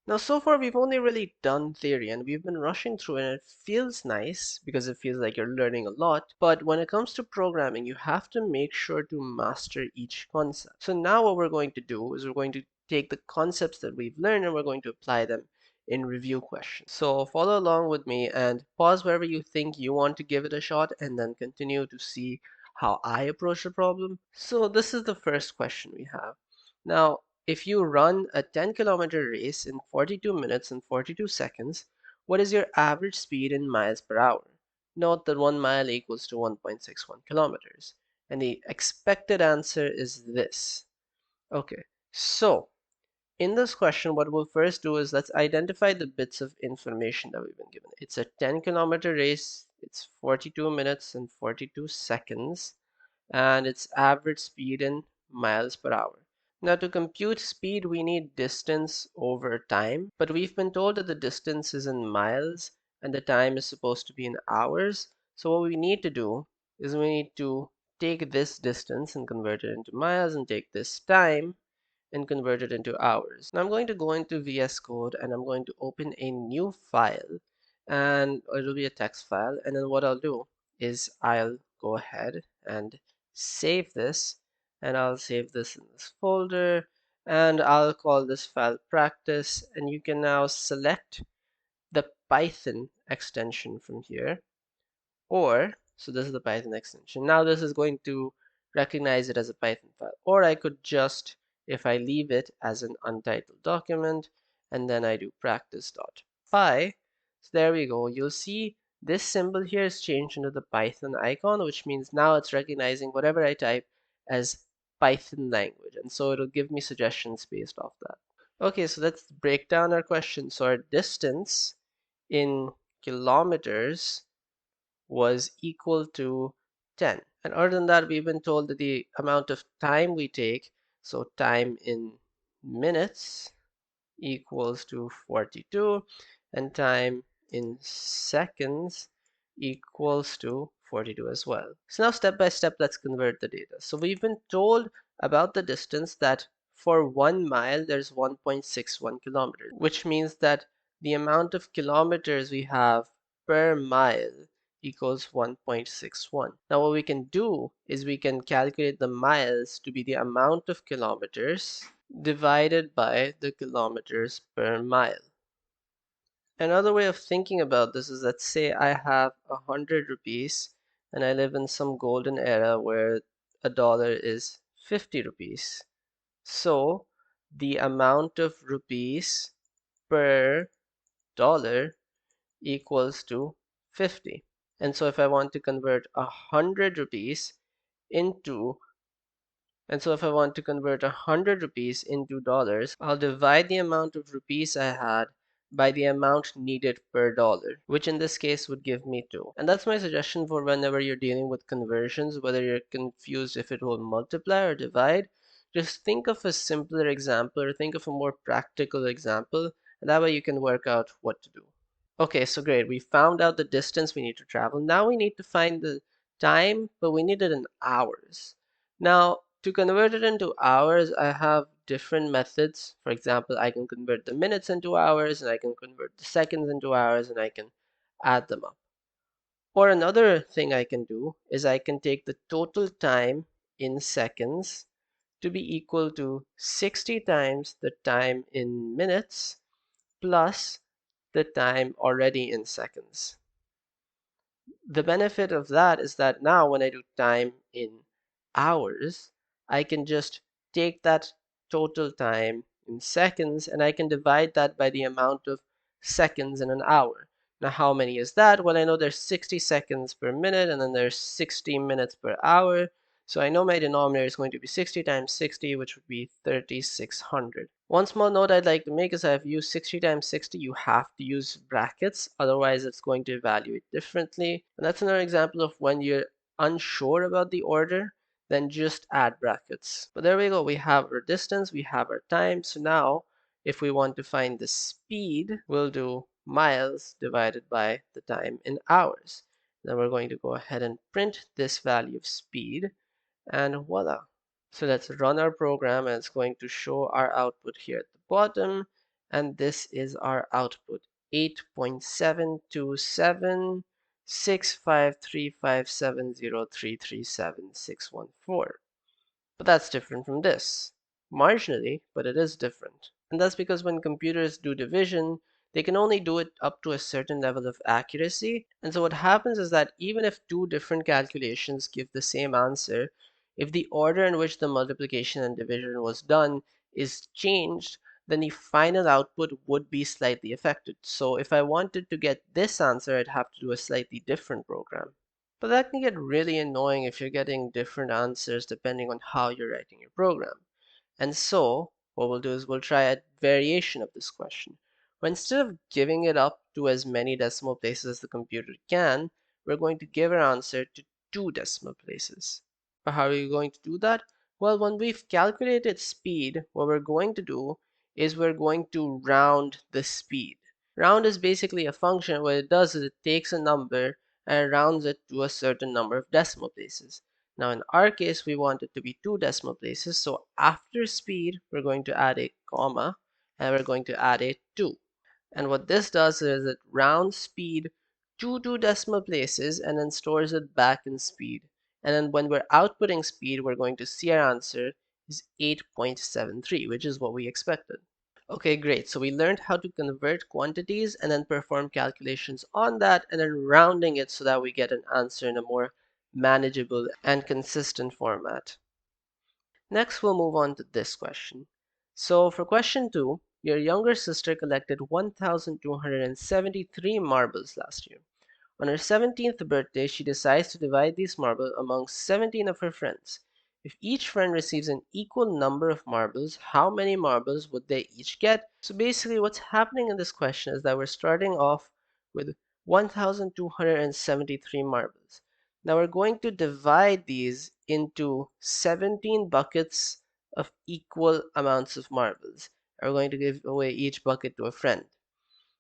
Now, so far, we've only really done theory and we've been rushing through it, and it feels nice because it feels like you're learning a lot. But when it comes to programming, you have to make sure to master each concept. So now what we're going to do is we're going to take the concepts that we've learned and we're going to apply them in review questions. So follow along with me and pause wherever you think you want to give it a shot and then continue to see how I approach the problem. So this is the first question we have. Now, if you run a 10-kilometer race in 42 minutes and 42 seconds, what is your average speed in miles per hour? Note that 1 mile equals to 1.61 kilometers. And the expected answer is this. Okay, so in this question, what we'll first do is let's identify the bits of information that we've been given. It's a 10-kilometer race, it's 42 minutes and 42 seconds, and its average speed in miles per hour. Now to compute speed, we need distance over time, but we've been told that the distance is in miles and the time is supposed to be in hours. So what we need to do is we need to take this distance and convert it into miles and take this time and convert it into hours. Now I'm going to go into VS Code and I'm going to open a new file, and it'll be a text file, and then what I'll do is I'll go ahead and save this, and I'll save this in this folder, and I'll call this file practice, and you can now select the Python extension from here, or so this is the Python extension. Now this is going to recognize it as a Python file, or I could just, if I leave it as an untitled document and then I do practice.py, so there we go. You'll see this symbol here is changed into the Python icon, which means now it's recognizing whatever I type as Python language, and so it'll give me suggestions based off that. Okay, so let's break down our question. So our distance in kilometers was equal to 10. And other than that, we've been told that the amount of time we take, so time in minutes equals to 42, and time in seconds equals to 42 as well. So now step by step, let's convert the data. So we've been told about the distance that for 1 mile, there's 1.61 kilometers, which means that the amount of kilometers we have per mile equals 1.61. Now what we can do is we can calculate the miles to be the amount of kilometers divided by the kilometers per mile. Another way of thinking about this is, let's say I have 100 rupees and I live in some golden era where a dollar is 50 rupees. So the amount of rupees per dollar equals to 50. And so if I want to convert 100 rupees into And so if I want to convert 100 rupees into dollars, I'll divide the amount of rupees I had by the amount needed per dollar, which in this case would give me 2. And that's my suggestion for whenever you're dealing with conversions, whether you're confused if it will multiply or divide. Just think of a simpler example or think of a more practical example, and that way you can work out what to do. Okay, so great. We found out the distance we need to travel. Now we need to find the time, but we need it in hours. Now, to convert it into hours, I have different methods. For example, I can convert the minutes into hours, and I can convert the seconds into hours, and I can add them up. Or another thing I can do is I can take the total time in seconds to be equal to 60 times the time in minutes plus the time already in seconds. The benefit of that is that now when I do time in hours, I can just take that total time in seconds and I can divide that by the amount of seconds in an hour. Now, how many is that? Well, I know there's 60 seconds per minute and then there's 60 minutes per hour. So I know my denominator is going to be 60 times 60, which would be 3600. One small note I'd like to make is I've used 60 times 60. You have to use brackets, otherwise it's going to evaluate differently. And that's another example of when you're unsure about the order, then just add brackets. But there we go. We have our distance, we have our time. So now if we want to find the speed, we'll do miles divided by the time in hours. Then we're going to go ahead and print this value of speed, and voila. So let's run our program, and it's going to show our output here at the bottom. and this is our output, 8.727653570337614. But that's different from this. Marginally, but it is different. And that's because when computers do division, they can only do it up to a certain level of accuracy. And so what happens is that even if two different calculations give the same answer, if the order in which the multiplication and division was done is changed, then the final output would be slightly affected. So if I wanted to get this answer, I'd have to do a slightly different program. But that can get really annoying if you're getting different answers depending on how you're writing your program. And so what we'll do is we'll try a variation of this question. But instead of giving it up to as many decimal places as the computer can, we're going to give our answer to 2 decimal places. But how are we going to do that? Well, when we've calculated speed, what we're going to do is we're going to round the speed. Round is basically a function. What it does is it takes a number and rounds it to a certain number of decimal places. Now in our case, we want it to be 2 decimal places, so after speed, we're going to add a comma, and we're going to add a 2. And what this does is it rounds speed to 2 decimal places and then stores it back in speed. And then when we're outputting speed, we're going to see our answer is 8.73, which is what we expected. Okay, great. So we learned how to convert quantities and then perform calculations on that and then rounding it so that we get an answer in a more manageable and consistent format. Next, we'll move on to this question. So for question 2, your younger sister collected 1,273 marbles last year. On her 17th birthday, she decides to divide these marbles among 17 of her friends. If each friend receives an equal number of marbles, how many marbles would they each get? So basically what's happening in this question is that we're starting off with 1,273 marbles. Now we're going to divide these into 17 buckets of equal amounts of marbles. We're going to give away each bucket to a friend.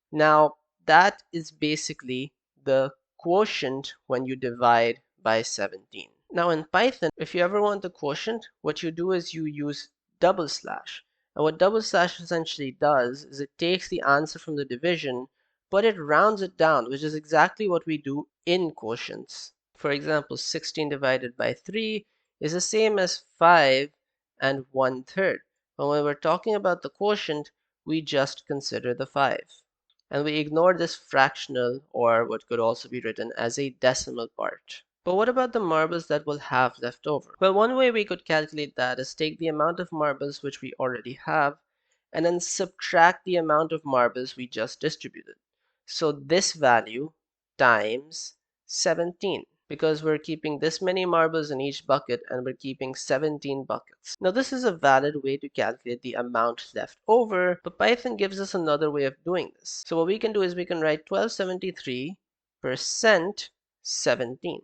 Now that is basically the quotient when you divide by 17. Now in Python, if you ever want the quotient, what you do is you use double slash. And what double slash essentially does is it takes the answer from the division, but it rounds it down, which is exactly what we do in quotients. For example, 16 divided by 3 is the same as 5 and 1/3. But when we're talking about the quotient, we just consider the 5. And we ignore this fractional, or what could also be written as a decimal part. But what about the marbles that we'll have left over? Well, one way we could calculate that is take the amount of marbles which we already have and then subtract the amount of marbles we just distributed. So this value times 17, because we're keeping this many marbles in each bucket and we're keeping 17 buckets. Now this is a valid way to calculate the amount left over, but Python gives us another way of doing this. So what we can do is we can write 1273% 17.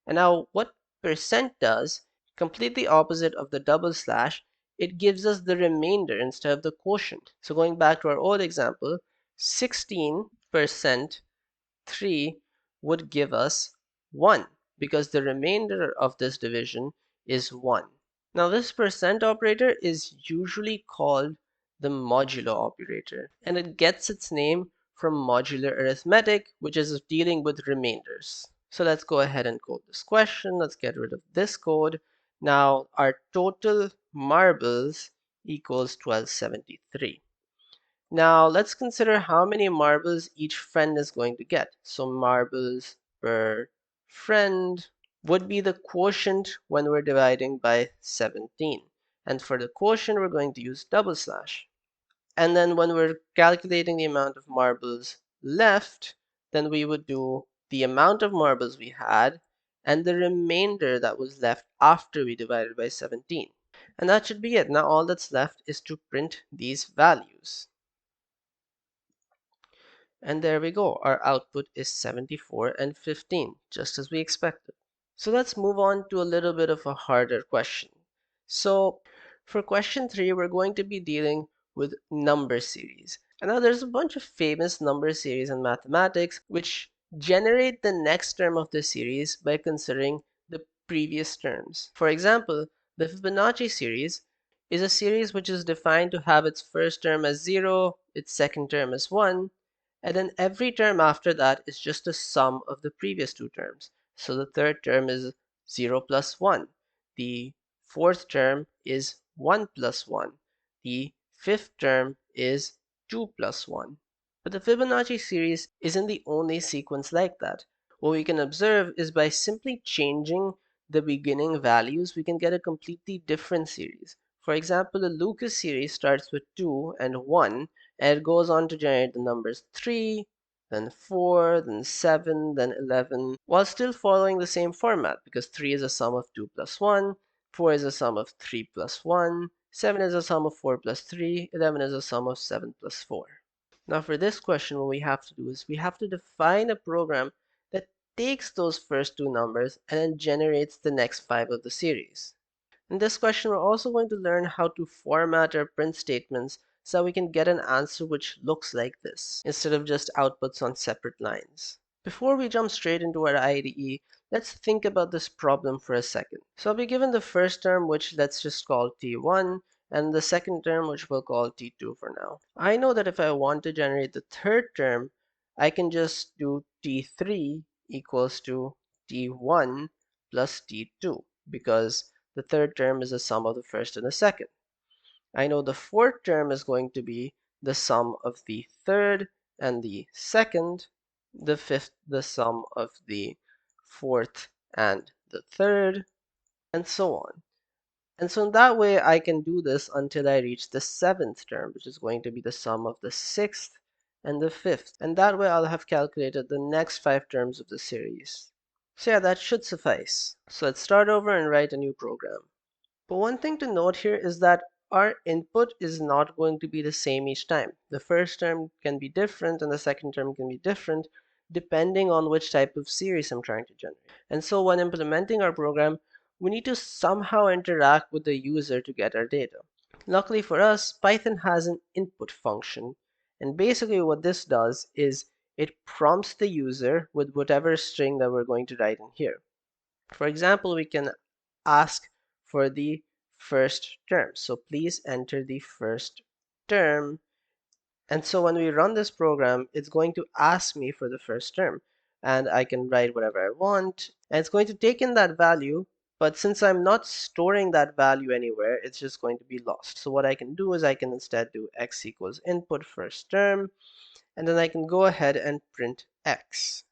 And now what percent does, completely opposite of the double slash, it gives us the remainder instead of the quotient. So going back to our old example, 16% 3 would give us 1 because the remainder of this division is 1. Now this percent operator is usually called the modulo operator, and it gets its name from modular arithmetic, which is dealing with remainders. So let's go ahead and code this question. Let's get rid of this code. Now our total marbles equals 1273. Now let's consider how many marbles each friend is going to get. So marbles per friend would be the quotient when we're dividing by 17. And for the quotient, we're going to use double slash. And then when we're calculating the amount of marbles left, then we would do the amount of marbles we had and the remainder that was left after we divided by 17. And that should be it. Now all that's left is to print these values. And there we go. Our output is 74 and 15, just as we expected. So let's move on to a little bit of a harder question. So for question 3, we're going to be dealing with number series. And now there's a bunch of famous number series in mathematics which generate the next term of the series by considering the previous terms. For example, the Fibonacci series, is a series which is defined to have its first term as 0, its second term as 1, and then every term after that is just a sum of the previous two terms. So the third term is 0 plus 1. The fourth term is 1 plus 1. The fifth term is 2 plus 1. But the Fibonacci series isn't the only sequence like that. What we can observe is by simply changing the beginning values, we can get a completely different series. For example, the Lucas series starts with 2 and 1, and it goes on to generate the numbers 3, then 4, then 7, then 11, while still following the same format, because 3 is a sum of 2 plus 1, 4 is a sum of 3 plus 1, 7 is a sum of 4 plus 3, 11 is a sum of 7 plus 4. Now for this question, what we have to do is we have to define a program that takes those first two numbers and then generates the next 5 of the series. In this question, we're also going to learn how to format our print statements so we can get an answer which looks like this, instead of just outputs on separate lines. Before we jump straight into our IDE, let's think about this problem for a second. So I'll be given the first term, which let's just call T1, and the second term, which we'll call T2 for now. I know that if I want to generate the third term, I can just do T3 equals to T1 plus T2, because the third term is the sum of the first and the second. I know the fourth term is going to be the sum of the third and the second, the fifth the sum of the fourth and the third, and so on. And so in that way, I can do this until I reach the seventh term, which is going to be the sum of the sixth and the fifth. And that way I'll have calculated the next 5 terms of the series. So yeah, that should suffice. So let's start over and write a new program. But one thing to note here is that our input is not going to be the same each time. The first term can be different and the second term can be different depending on which type of series I'm trying to generate. And so when implementing our program, we need to somehow interact with the user to get our data. Luckily for us, Python has an input function. And basically what this does is it prompts the user with whatever string that we're going to write in here. For example, we can ask for the first term. So please enter the first term. And so when we run this program, it's going to ask me for the first term. And I can write whatever I want. And it's going to take in that value. But since I'm not storing that value anywhere, it's just going to be lost. So what I can do is I can instead do x equals input first term. And then I can go ahead and print x.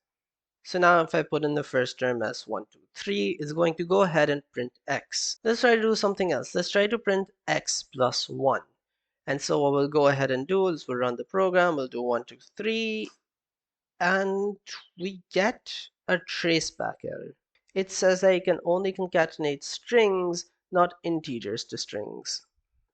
So now if I put in the first term as 1, 2, 3, it's going to go ahead and print x. Let's try to do something else. Let's try to print x plus 1. And so what we'll go ahead and do is we'll run the program. We'll do 1, 2, 3, and we get a traceback error. It says that you can only concatenate strings, not integers to strings.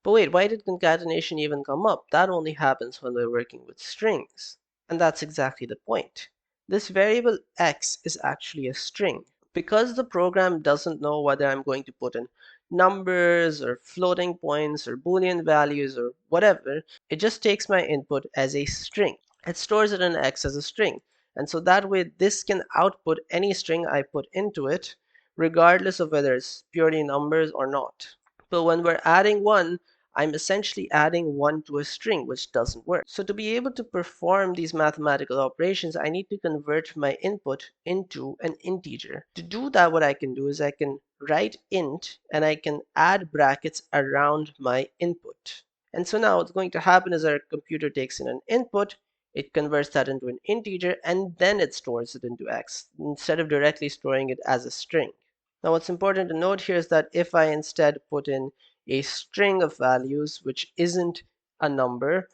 But wait, why did concatenation even come up? That only happens when we're working with strings. And that's exactly the point. This variable x is actually a string. Because the program doesn't know whether I'm going to put in numbers or floating points or Boolean values or whatever, it just takes my input as a string. It stores it in x as a string. And so that way this can output any string I put into it, regardless of whether it's purely numbers or not. But when we're adding 1, I'm essentially adding 1 to a string, which doesn't work. So to be able to perform these mathematical operations, I need to convert my input into an integer. To do that, what I can do is I can write int and I can add brackets around my input. And so now what's going to happen is our computer takes in an input, it converts that into an integer, and then it stores it into x, instead of directly storing it as a string. Now what's important to note here is that if I instead put in a string of values which isn't a number,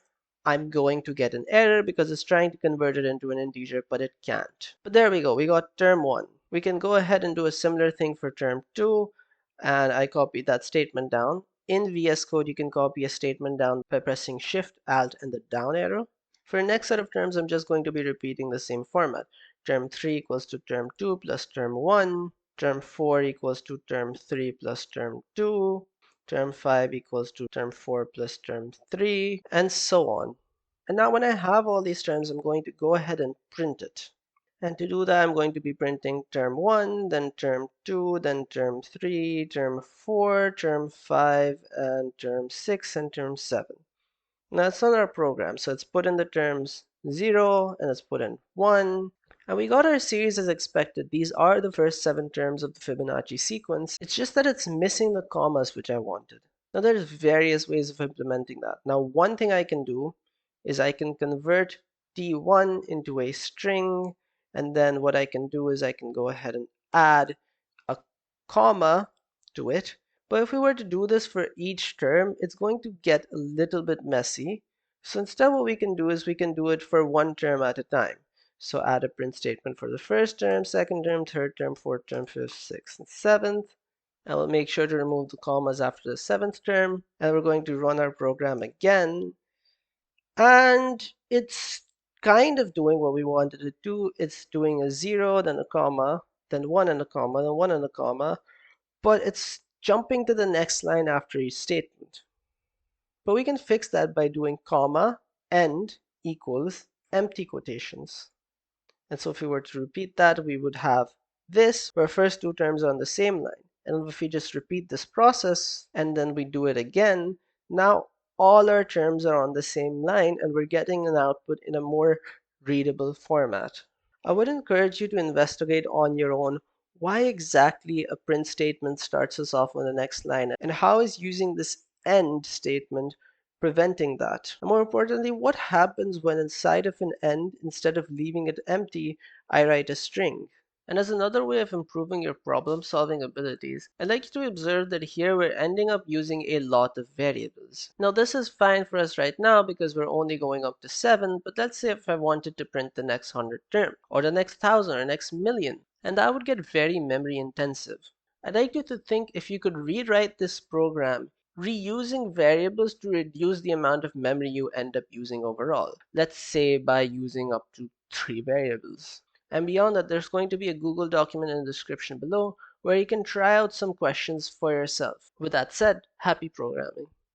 I'm going to get an error because it's trying to convert it into an integer, but it can't. But there we go, we got term 1. We can go ahead and do a similar thing for term 2, and I copied that statement down. In VS Code, you can copy a statement down by pressing Shift, Alt, and the down arrow. For the next set of terms, I'm just going to be repeating the same format. Term 3 equals to term 2 plus term 1. Term 4 equals to term 3 plus term 2. Term 5 equals to term 4 plus term 3, and so on. And now when I have all these terms, I'm going to go ahead and print it. And to do that, I'm going to be printing term 1, then term 2, then term 3, term 4, term 5, and term 6, and term 7. Now it's not our program, so it's put in the terms 0, and it's put in 1. And we got our series as expected. These are the first 7 terms of the Fibonacci sequence. It's just that it's missing the commas which I wanted. Now there's various ways of implementing that. Now one thing I can do is I can convert t1 into a string, and then what I can do is I can go ahead and add a comma to it. But if we were to do this for each term, it's going to get a little bit messy. So instead what we can do is we can do it for one term at a time. So add a print statement for the first term, second term, third term, fourth term, fifth, sixth, and seventh. And we'll make sure to remove the commas after the 7th term. And we're going to run our program again. And it's kind of doing what we wanted to do. It's doing a 0, then a comma, then 1 and a comma, then 1 and a comma. But it's jumping to the next line after each statement. But we can fix that by doing comma, end, equals, empty quotations. And so if we were to repeat that, we would have this, where first 2 terms are on the same line. And if we just repeat this process, and then we do it again, now all our terms are on the same line, and we're getting an output in a more readable format. I would encourage you to investigate on your own why exactly a print statement starts us off on the next line, and how is using this end statement preventing that. And more importantly, what happens when inside of an end, instead of leaving it empty, I write a string? And as another way of improving your problem-solving abilities, I'd like you to observe that here we're ending up using a lot of variables. Now this is fine for us right now because we're only going up to 7, but let's say if I wanted to print the next 100 term, or the next 1,000, or next million, and that would get very memory intensive. I'd like you to think if you could rewrite this program reusing variables to reduce the amount of memory you end up using overall. Let's say by using up to 3 variables. And beyond that, there's going to be a Google document in the description below where you can try out some questions for yourself. With that said, happy programming.